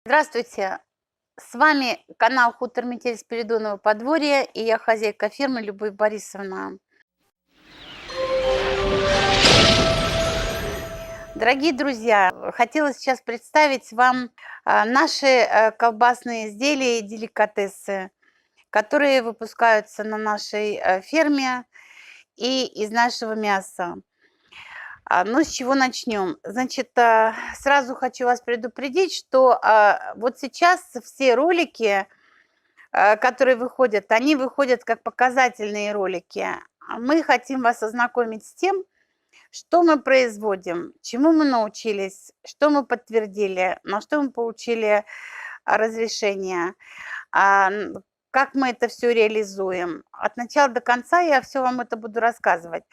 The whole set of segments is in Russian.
Здравствуйте! С вами канал Хутор Метель Спиридонова подворье, и я хозяйка фермы Любовь Борисовна. Дорогие друзья, хотела сейчас представить вам наши колбасные изделия и деликатесы, которые выпускаются на нашей ферме и из нашего мяса. Ну, с чего начнем? Значит, сразу хочу вас предупредить, что вот сейчас все ролики, которые выходят, они выходят как показательные ролики. Мы хотим вас ознакомить с тем, что мы производим, чему мы научились, что мы подтвердили, на что мы получили разрешение, как мы это все реализуем. От начала до конца я все вам это буду рассказывать.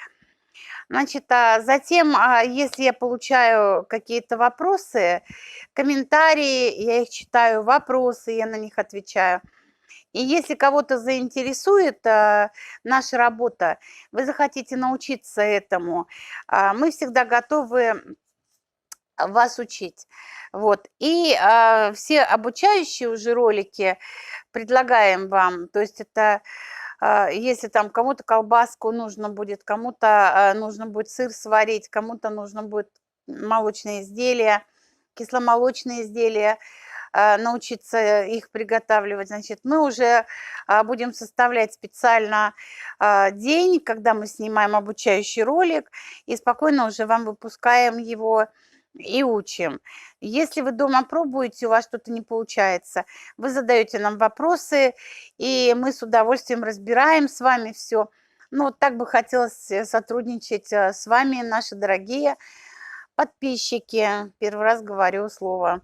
Значит, затем, если я получаю какие-то вопросы, комментарии, я их читаю, вопросы, я на них отвечаю. И если кого-то заинтересует наша работа, вы захотите научиться этому, мы всегда готовы вас учить. Вот. И все обучающие уже ролики предлагаем вам. То есть это если там кому-то колбаску нужно будет, кому-то нужно будет сыр сварить, кому-то нужно будет молочные изделия, кисломолочные изделия, научиться их приготавливать. Значит, мы уже будем составлять специально день, когда мы снимаем обучающий ролик, и спокойно уже вам выпускаем его и учим. Если вы дома пробуете, у вас что-то не получается, вы задаете нам вопросы, и мы с удовольствием разбираем с вами все. Ну, вот так бы хотелось сотрудничать с вами, наши дорогие подписчики. Первый раз говорю слово.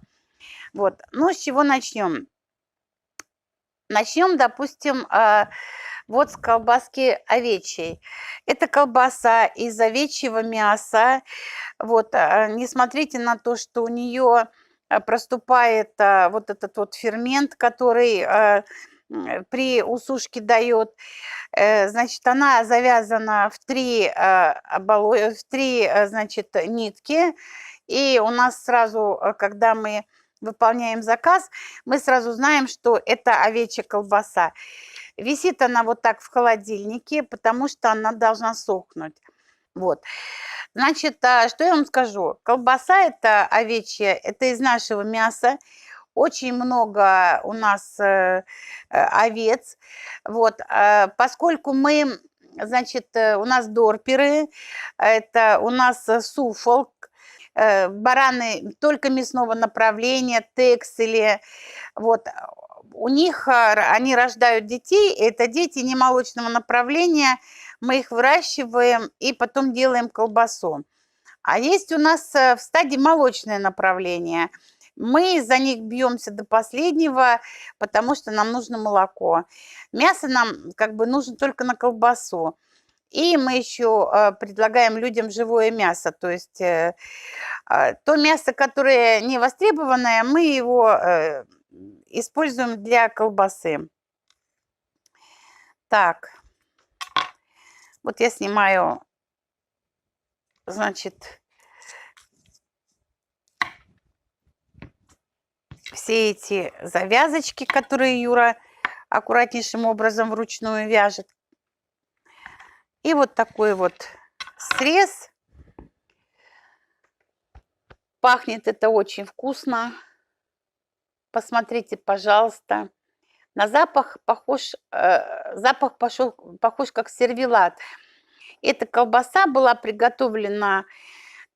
Вот. Ну, с чего начнем? Начнем, допустим, вот с колбаски овечьей. Это колбаса из овечьего мяса. Вот, не смотрите на то, что у нее проступает вот этот вот фермент, который при усушке дает. Значит, она завязана в три, значит, нитки. И у нас сразу, когда мы выполняем заказ, мы сразу знаем, что это овечья колбаса. Висит она вот так в холодильнике, потому что она должна сохнуть. Вот. Значит, что я вам скажу? Колбаса это овечья, это из нашего мяса. Очень много у нас овец. Вот. Поскольку мы, значит, у нас дорперы, это у нас суфолк, бараны только мясного направления, тексли, вот, у них, они рождают детей, это дети не молочного направления, мы их выращиваем и потом делаем колбасу. А есть у нас в стадии молочное направление. Мы за них бьемся до последнего, потому что нам нужно молоко. Мясо нам как бы нужно только на колбасу. И мы еще предлагаем людям живое мясо, то есть то мясо, которое не востребованное, мы его используем для колбасы. Так, вот я снимаю, значит, все эти завязочки, которые Юра аккуратнейшим образом вручную вяжет. И вот такой вот срез. Пахнет это очень вкусно. Посмотрите, пожалуйста. На запах похож, похож как сервелат. Эта колбаса была приготовлена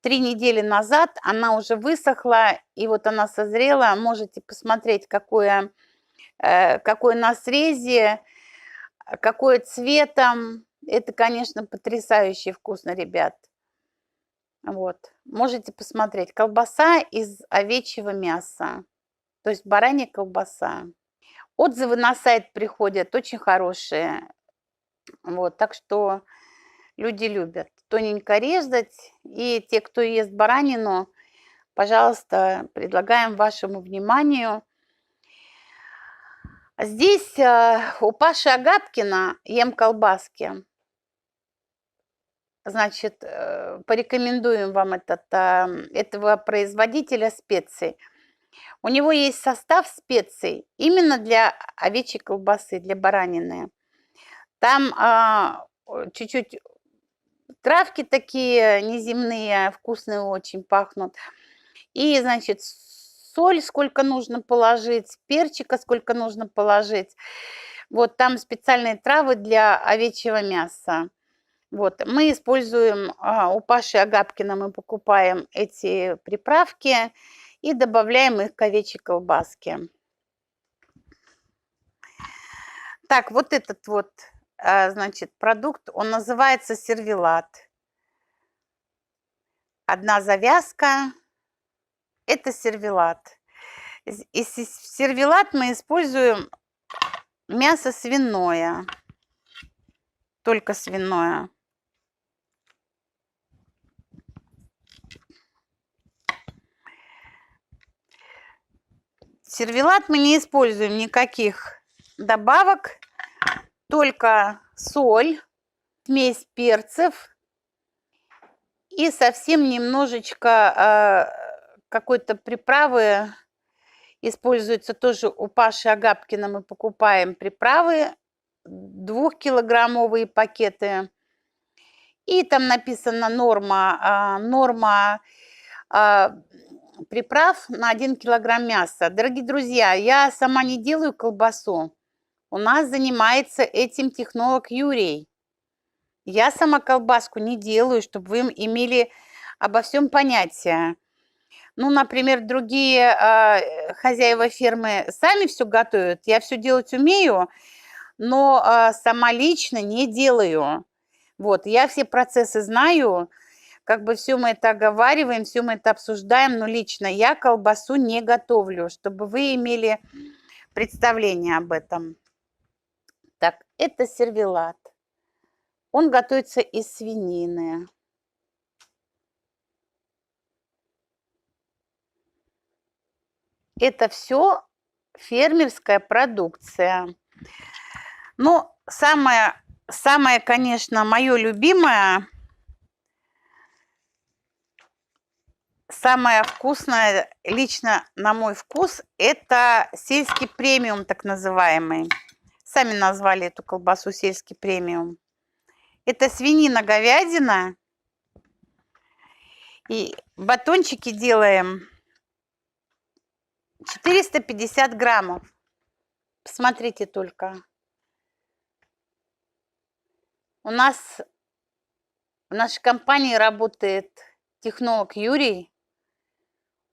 3 недели назад. Она уже высохла, и вот она созрела. Можете посмотреть, какое на срезе, какое цветом. Это, конечно, потрясающе вкусно, ребят. Вот. Можете посмотреть. Колбаса из овечьего мяса. То есть баранья колбаса. Отзывы на сайт приходят очень хорошие. Вот. Так что люди любят тоненько резать. И те, кто ест баранину, пожалуйста, предлагаем вашему вниманию. Здесь у Паши Агаткина ем колбаски. Значит, порекомендуем вам этого производителя специй. У него есть состав специй именно для овечьей колбасы, для баранины. Там чуть-чуть травки такие неземные, вкусные очень пахнут. И, значит, соль сколько нужно положить, перчика сколько нужно положить. Вот там специальные травы для овечьего мяса. Вот, мы используем, у Паши Агапкина мы покупаем эти приправки и добавляем их к овечьей колбаске. Так, вот этот вот, значит, продукт, он называется сервелат. Одна завязка – это сервелат. И в сервелат мы используем мясо свиное, только свиное. В сервелат мы не используем никаких добавок, только соль, смесь перцев и совсем немножечко какой-то приправы. Используется тоже у Паши Агапкина, мы покупаем приправы, 2-килограммовые пакеты. И там написана норма приправ на 1 килограмм мяса. Дорогие друзья, я сама не делаю колбасу. У нас занимается этим технолог Юрий. Я сама колбаску не делаю, чтобы вы имели обо всем понятие. Ну, например, другие хозяева фермы сами все готовят. Я все делать умею, но сама лично не делаю. Вот, я все процессы знаю, как бы все мы это оговариваем, все мы это обсуждаем, но лично я колбасу не готовлю, чтобы вы имели представление об этом. Так, это сервелат. Он готовится из свинины. Это все фермерская продукция. Но самое, конечно, мое любимое, самое вкусное, лично на мой вкус, это сельский премиум, так называемый. Сами назвали эту колбасу сельский премиум. Это свинина, говядина. И батончики делаем 450 граммов. Посмотрите только. У нас в нашей компании работает технолог Юрий.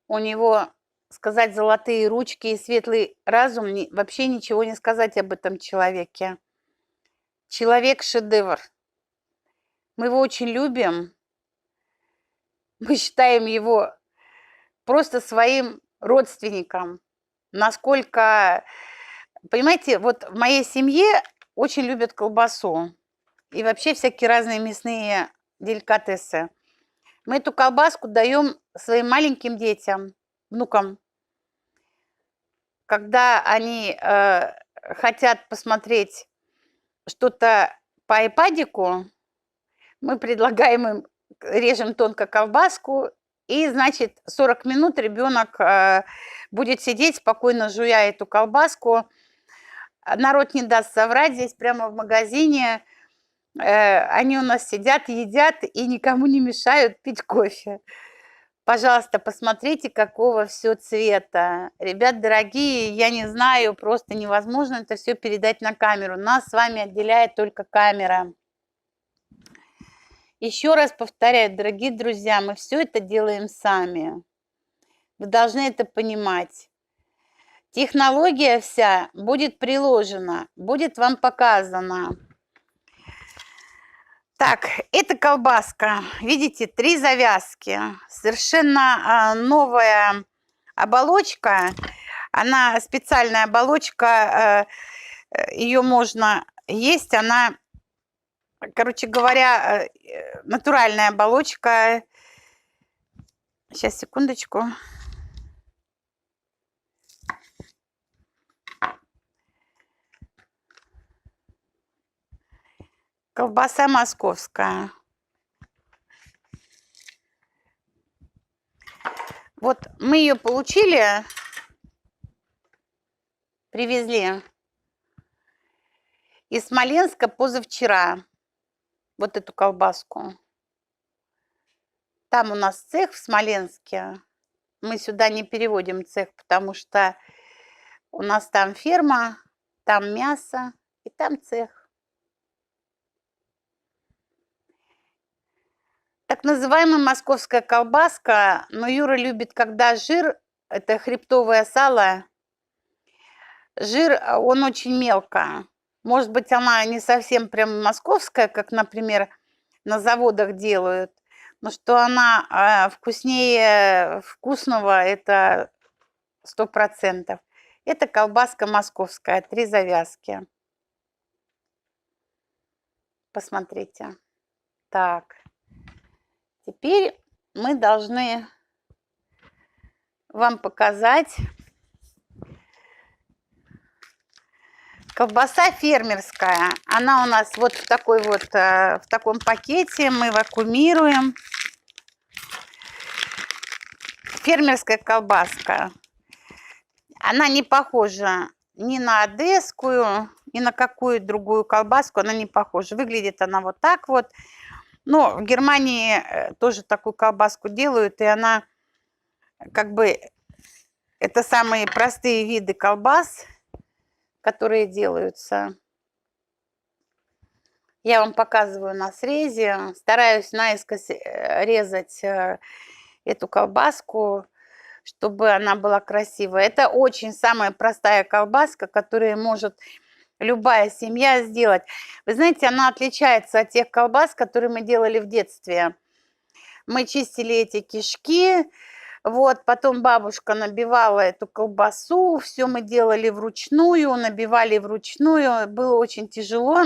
У него, сказать, золотые ручки и светлый разум, вообще ничего не сказать об этом человеке. Человек-шедевр. Мы его очень любим. Мы считаем его просто своим родственником. Насколько, понимаете, вот в моей семье очень любят колбасу и вообще всякие разные мясные деликатесы. Мы эту колбаску даем своим маленьким детям, внукам. Когда они хотят посмотреть что-то по айпадику, мы предлагаем им, режем тонко колбаску, и, значит, 40 минут ребенок будет сидеть, спокойно жуя эту колбаску. Народ не даст соврать, здесь прямо в магазине они у нас сидят, едят и никому не мешают пить кофе. Пожалуйста, посмотрите, какого все цвета. Ребят дорогие, я не знаю, просто невозможно это все передать на камеру. Нас с вами отделяет только камера. Еще раз повторяю, дорогие друзья, мы все это делаем сами. Вы должны это понимать. Технология вся будет приложена, будет вам показана. Так, это колбаска. Видите, 3 завязки. Совершенно новая оболочка. Она специальная оболочка. Ее можно есть. Она, короче говоря, натуральная оболочка. Сейчас, секундочку. Колбаса московская. Вот мы ее получили привезли из Смоленска позавчера вот эту колбаску. Там у нас цех в Смоленске. Мы сюда не переводим цех, потому что у нас там ферма, там мясо и там цех. Так называемая московская колбаска, но Юра любит, когда жир, это хребтовое сало, жир, он очень мелко. Может быть, она не совсем прям московская, как, например, на заводах делают, но что она вкуснее вкусного, это 100%. Это колбаска московская, 3 завязки. Посмотрите. Так. Теперь мы должны вам показать колбаса фермерская. Она у нас вот в такой вот, в таком пакете. Мы вакуумируем. Фермерская колбаска. Она не похожа ни на одесскую, ни на какую другую колбаску. Она не похожа. Выглядит она вот так вот. Но в Германии тоже такую колбаску делают, и она как бы, это самые простые виды колбас, которые делаются. Я вам показываю на срезе, стараюсь наискось резать эту колбаску, чтобы она была красивая. Это очень самая простая колбаска, которую может любая семья сделать. Вы знаете, она отличается от тех колбас, которые мы делали в детстве. Мы чистили эти кишки, вот, потом бабушка набивала эту колбасу, все мы делали вручную, набивали вручную, было очень тяжело.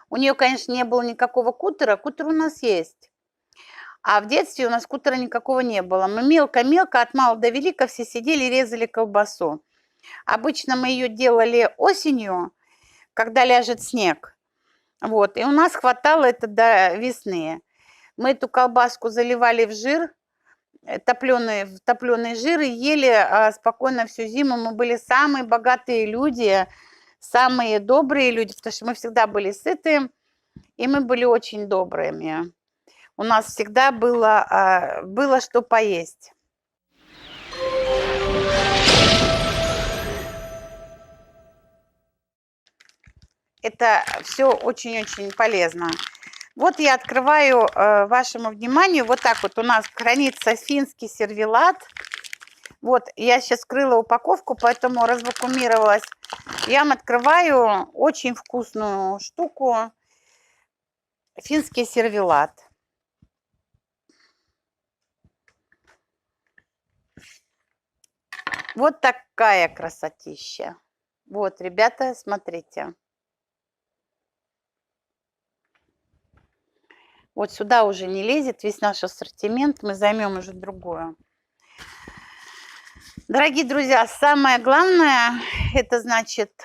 У нее, конечно, не было никакого кутера, кутер у нас есть. А в детстве у нас кутера никакого не было. Мы мелко-мелко, от мала до велика, все сидели и резали колбасу. Обычно мы ее делали осенью, когда ляжет снег. Вот, и у нас хватало это до весны. Мы эту колбаску заливали в жир, топленый жир, и ели спокойно всю зиму. Мы были самые богатые люди, самые добрые люди, потому что мы всегда были сыты, и мы были очень добрыми. У нас всегда было что поесть. Это все очень-очень полезно. Вот я открываю вашему вниманию, вот так вот у нас хранится финский сервелат. Вот, я сейчас скрыла упаковку, поэтому развакуумировалась. Я вам открываю очень вкусную штуку. Финский сервелат. Вот такая красотища. Вот, ребята, смотрите. Вот сюда уже не лезет весь наш ассортимент, мы займем уже другое. Дорогие друзья, самое главное, это значит,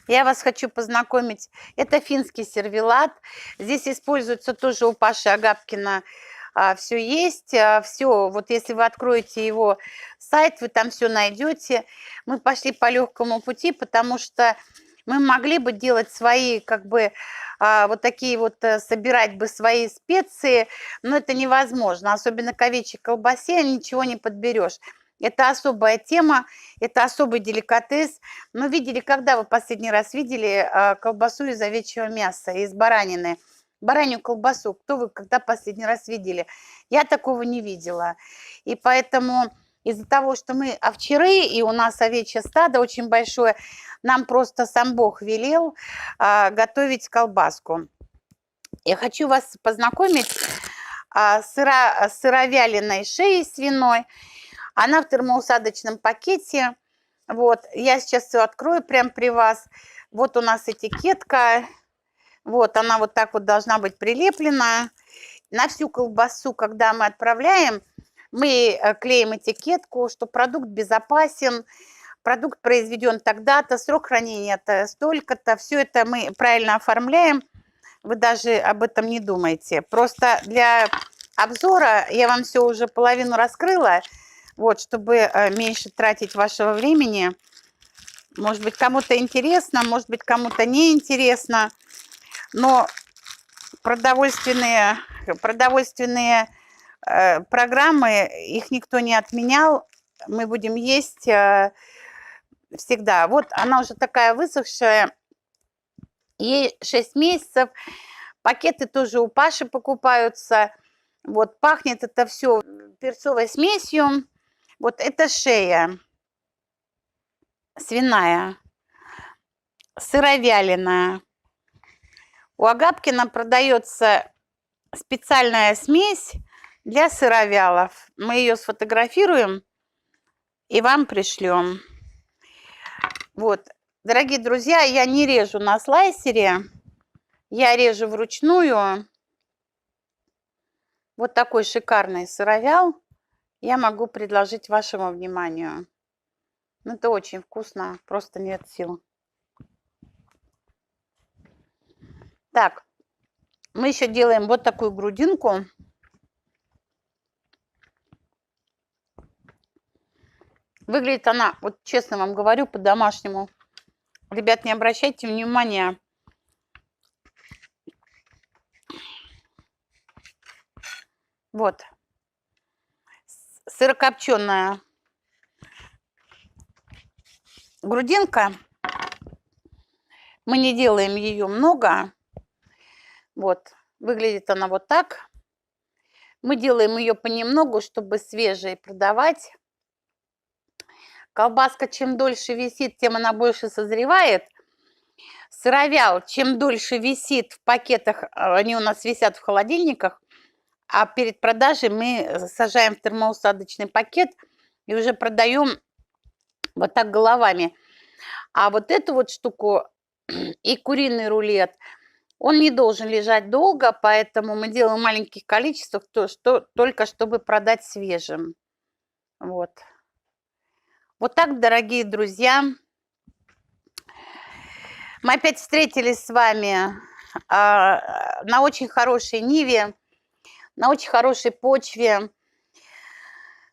я вас хочу познакомить, это финский сервелат. Здесь используется тоже у Паши Агапкина, все есть, все, вот если вы откроете его сайт, вы там все найдете. Мы пошли по легкому пути, потому что мы могли бы делать свои, как бы, вот такие вот, собирать бы свои специи, но это невозможно, особенно к овечьей колбасе ничего не подберешь. Это особая тема, это особый деликатес. Но видели, когда вы последний раз видели колбасу из овечьего мяса, из баранины? Баранью колбасу, кто вы когда последний раз видели? Я такого не видела. И поэтому из-за того, что мы овчары, и у нас овечье стадо очень большое, нам просто сам Бог велел готовить колбаску. Я хочу вас познакомить с сыровяленой шеей свиной. Она в термоусадочном пакете. Вот, я сейчас все открою прямо при вас. Вот у нас этикетка. Вот, она вот так вот должна быть прилеплена. На всю колбасу, когда мы отправляем, мы клеим этикетку, что продукт безопасен, продукт произведен тогда-то, срок хранения-то столько-то. Все это мы правильно оформляем. Вы даже об этом не думаете. Просто для обзора я вам все уже половину раскрыла. Вот, чтобы меньше тратить вашего времени. Может быть, кому-то интересно, может быть, кому-то не интересно. Но продовольственные программы, их никто не отменял. Мы будем есть всегда. Вот она уже такая высохшая. Ей 6 месяцев. Пакеты тоже у Паши покупаются. Вот пахнет это все перцовой смесью. Вот это шея свиная, сыровяленая. У Агапкина продается специальная смесь для сыровялов. Мы ее сфотографируем и вам пришлем. Вот, дорогие друзья, я не режу на слайсере, я режу вручную. Вот такой шикарный сыровял я могу предложить вашему вниманию. Это очень вкусно, просто нет сил. Так, мы еще делаем вот такую грудинку. Выглядит она, вот честно вам говорю, по-домашнему. Ребят, не обращайте внимания. Вот. Сырокопченая грудинка. Мы не делаем ее много. Вот. Выглядит она вот так. Мы делаем ее понемногу, чтобы свежей продавать. Колбаска чем дольше висит, тем она больше созревает. Сыровял чем дольше висит в пакетах, они у нас висят в холодильниках, а перед продажей мы сажаем в термоусадочный пакет и уже продаем вот так головами. А вот эту вот штуку и куриный рулет, он не должен лежать долго, поэтому мы делаем в маленьких количествах, только чтобы продать свежим. Вот. Вот так, дорогие друзья. Мы опять встретились с вами на очень хорошей ниве, на очень хорошей почве.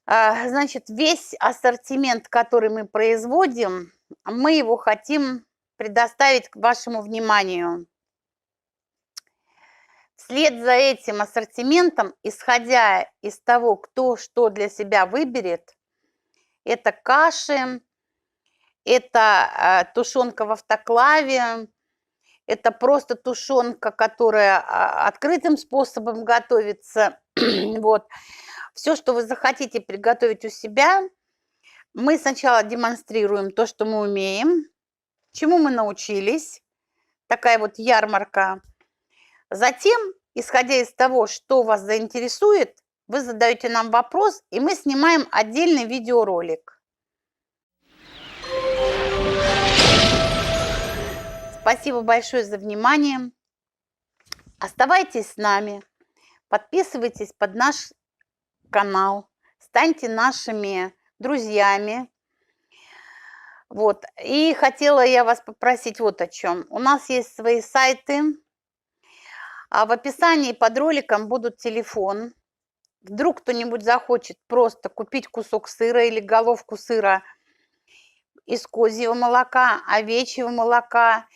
Значит, весь ассортимент, который мы производим, мы его хотим предоставить к вашему вниманию. Вслед за этим ассортиментом, исходя из того, кто что для себя выберет, это каши, это тушенка в автоклаве, это просто тушенка, которая открытым способом готовится. Вот. Все, что вы захотите приготовить у себя, мы сначала демонстрируем то, что мы умеем, чему мы научились. Такая вот ярмарка. Затем, исходя из того, что вас заинтересует, вы задаете нам вопрос, и мы снимаем отдельный видеоролик. Спасибо большое за внимание. Оставайтесь с нами, подписывайтесь под наш канал, станьте нашими друзьями. Вот. И хотела я вас попросить вот о чем. У нас есть свои сайты, а в описании под роликом будут телефон. Вдруг кто-нибудь захочет просто купить кусок сыра или головку сыра из козьего молока, овечьего молока,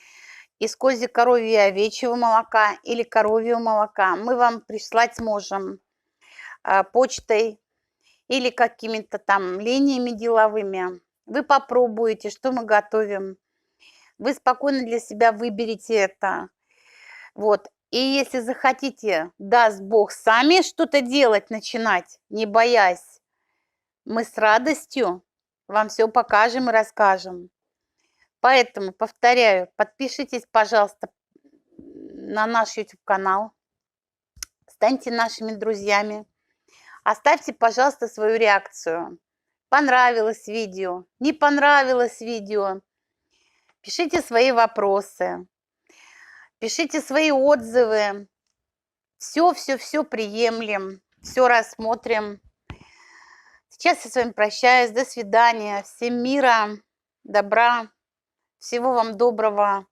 из коровьего и овечьего молока или коровьего молока. Мы вам прислать сможем почтой или какими-то там линиями деловыми. Вы попробуете, что мы готовим. Вы спокойно для себя выберете это. Вот. И если захотите, даст Бог, сами что-то делать, начинать, не боясь, мы с радостью вам все покажем и расскажем. Поэтому, повторяю, подпишитесь, пожалуйста, на наш YouTube-канал, станьте нашими друзьями, оставьте, пожалуйста, свою реакцию. Понравилось видео, не понравилось видео. Пишите свои вопросы, пишите свои отзывы. Все приемлем, все рассмотрим. Сейчас я с вами прощаюсь. До свидания. Всем мира, добра, всего вам доброго.